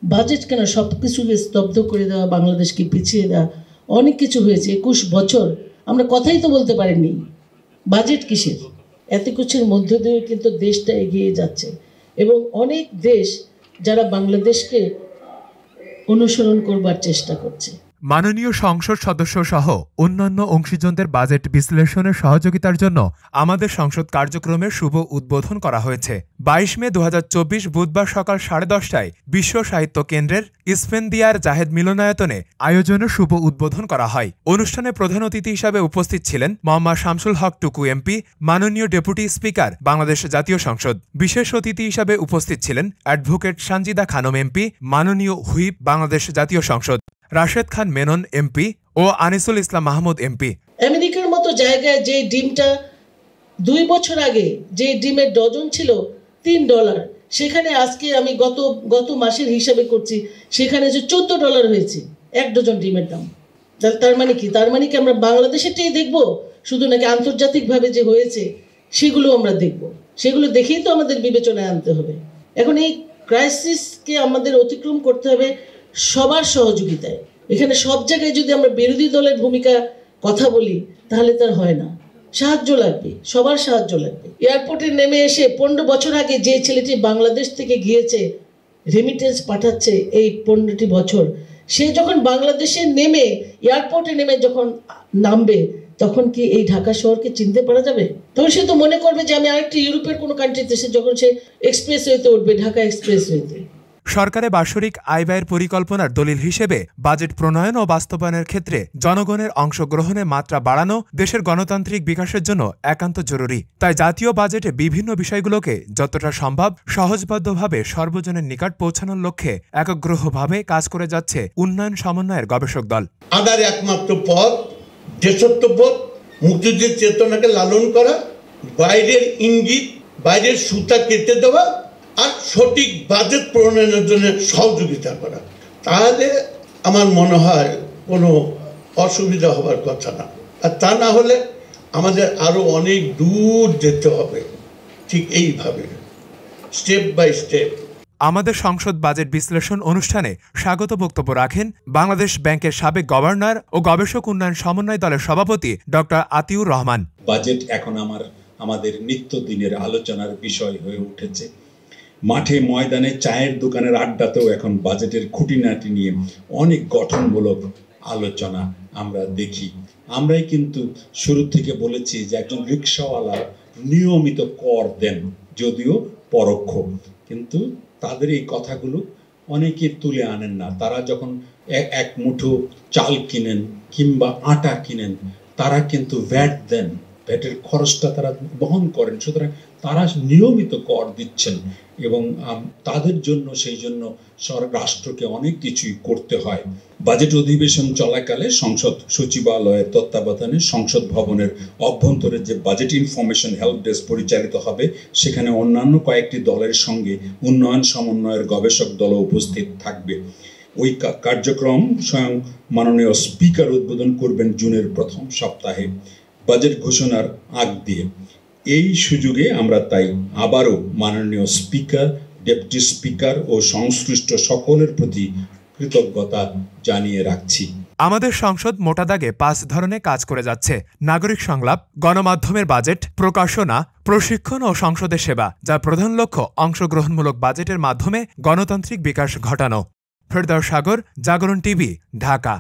Budget কেন সবকিছুকে স্তব্ধ করে দেওয়া, বাংলাদেশকে পিছিয়ে দেওয়া, অনেক কিছু হয়েছে। 21 বছর আমরা কথাই তো বলতে পারিনি। বাজেট কিসের? এত কিছুর মধ্য দিয়ে কিন্তু দেশটা এগিয়ে যাচ্ছে এবং অনেক দেশ যারা বাংলাদেশকে অনুসরণ করবার চেষ্টা করছে। মাননীয় সংসদ সদস্য সহ অন্যান্য অংশীজনদের বাজেট বিশ্লেষণের সহযোগিতার জন্য আমাদের সংসদ কার্যক্রমের শুভ উদ্বোধন করা হয়েছে। 22 মে 2024 বুধবার সকাল 10:30টায় বিশ্ব সাহিত্য কেন্দ্রের ইস্ফেন্দিয়ার জাহেদ মিলনায়তনে আয়োজনের শুভ উদ্বোধন করা হয়। অনুষ্ঠানে প্রধান অতিথি হিসাবে উপস্থিত ছিলেন মোহাম্মদ শামসুল হক টুকু এমপি, মাননীয় ডেপুটি স্পিকার বাংলাদেশ জাতীয় সংসদ। বিশেষ অতিথি হিসাবে উপস্থিত ছিলেন অ্যাডভোকেট সানজিদা খানম এমপি, মাননীয় হুইপ বাংলাদেশ জাতীয় সংসদ রাশেদ খান মেনন এমপি ও আনিসুল ইসলাম মাহমুদ এমপি। আমেরিকার মতো জায়গায় যে ডিমটা 2 বছর আগে যে ডিমের ডজন ছিল $3, সেখানে আজকে আমি গত মাসের হিসাবে করছি, সেখানে যে $14 হয়েছে 1 ডজন ডিমের দাম। তার মানে কি? তার মানে কি আমরা বাংলাদেশেরটাই দেখব শুধু, নাকি আন্তর্জাতিকভাবে যে হয়েছে সেগুলো আমরা দেখব? সেগুলো দেখেই তো আমাদের বিবেচনায় আনতে হবে। এখন এই ক্রাইসিসকে আমাদের অতিক্রম করতে হবে সবার সহযোগিতায়। এখানে সব জায়গায় যদি আমরা বিরোধী দলের ভূমিকা কথা বলি তাহলে তার হয় না। সাহায্য লাগবে, সবার সাহায্য লাগবে। এয়ারপোর্টে নেমে এসে 15 বছর আগে যে ছেলেটি বাংলাদেশ থেকে গিয়েছে, রেমিটেন্স পাঠাচ্ছে এই 15টি বছর, সে যখন বাংলাদেশে নেমে এয়ারপোর্টে নেমে যখন নামবে, তখন কি এই ঢাকা শহরকে চিনতে পারা যাবে? তখন সে তো মনে করবে যে আমি আরেকটি ইউরোপের কোনো কান্ট্রিতে, সে যখন সে এক্সপ্রেসওয়েতে উঠবে, ঢাকা এক্সপ্রেসওয়েতে। সরকারের বার্ষিক আয় ব্যয়ের পরিকল্পনার দলিল হিসেবে বাজেট প্রণয়ন ও বাস্তবায়নের ক্ষেত্রে জনগণের অংশগ্রহণের মাত্রা বাড়ানো দেশের গণতান্ত্রিক বিকাশের জন্য একান্ত জরুরি। তাই জাতীয় বাজেটে বিভিন্ন বিষয়গুলোকে যতটা সম্ভব সহজবদ্ধভাবে সর্বজনের নিকট পৌঁছানোর লক্ষ্যে একগ্রহভাবে কাজ করে যাচ্ছে উন্নয়ন সমন্বয়ের গবেষক দল। আদার একমাত্র পথ দেশত্ববোধ, মুক্তিযুদ্ধের চেতনাকে লালন করা, বাইরের ইঙ্গিত, বাইরের সুতা কেটে দেওয়া আর সঠিক বাজেট প্রণয়নের জন্য সহযোগিতা করা। তাহলে আমার মনে হয় কোনো অসুবিধা হবার কথা না। আর তা না হলে আমাদের আরো অনেক দূর যেতে হবে, ঠিক এইভাবে স্টেপ বাই স্টেপ। আমাদের সংসদ বাজেট বিশ্লেষণ অনুষ্ঠানে স্বাগত বক্তব্য রাখেন বাংলাদেশ ব্যাংকের সাবেক গভর্নর ও গবেষক উন্নয়ন সমন্বয় দলের সভাপতি ডক্টর আতিউর রহমান। বাজেট এখন আমাদের নিত্যদিনের আলোচনার বিষয় হয়ে উঠেছে। মাঠে ময়দানে চায়ের দোকানের আড্ডাতেও এখন বাজেটের খুঁটিনাটি নিয়ে অনেক গঠনমূলক আলোচনা আমরা দেখি। আমরাই কিন্তু শুরু থেকে বলেছি যে একজন রিক্সাওয়ালা নিয়মিত কর দেন, যদিও পরোক্ষ, কিন্তু তাদের এই কথাগুলো অনেকে তুলে আনেন না। তারা যখন এক মুঠো চাল কিনেন কিংবা আটা কিনেন, তারা কিন্তু ভ্যাট দেন, ভ্যাটের খরচটা তারা বহন করেন। সুতরাং তারা নিয়মিত কর দিচ্ছেন এবং তাদের জন্য সেই জন্য রাষ্ট্রকে অনেক কিছুই করতে হয়। বাজেট অধিবেশন চলাকালে সংসদ সচিবালয়ের তত্ত্বাবধানে সংসদ ভবনের অভ্যন্তরে যে বাজেট ইনফরমেশন হেল্প ডেস্ক পরিচালিত হবে, সেখানে অন্যান্য কয়েকটি দলের সঙ্গে উন্নয়ন সমন্বয়ের গবেষক দলও উপস্থিত থাকবে। ওই কার্যক্রম স্বয়ং মাননীয় স্পিকার উদ্বোধন করবেন জুনের প্রথম সপ্তাহে বাজেট ঘোষণার আগ দিয়ে। এই সুযোগে আমরা তাই আবারও মাননীয় স্পিকার, ডেপুটি স্পিকার ও সংশ্লিষ্ট সকলের প্রতি কৃতজ্ঞতা জানিয়ে রাখছি। আমাদের সংসদ মোটা দাগে 5 ধরনে কাজ করে যাচ্ছে: নাগরিক সংলাপ, গণমাধ্যমের বাজেট, প্রকাশনা, প্রশিক্ষণ ও সংসদের সেবা, যার প্রধান লক্ষ্য অংশগ্রহণমূলক বাজেটের মাধ্যমে গণতান্ত্রিক বিকাশ ঘটানো। ফেরদৌস সাগর, জাগরণ টিভি, ঢাকা।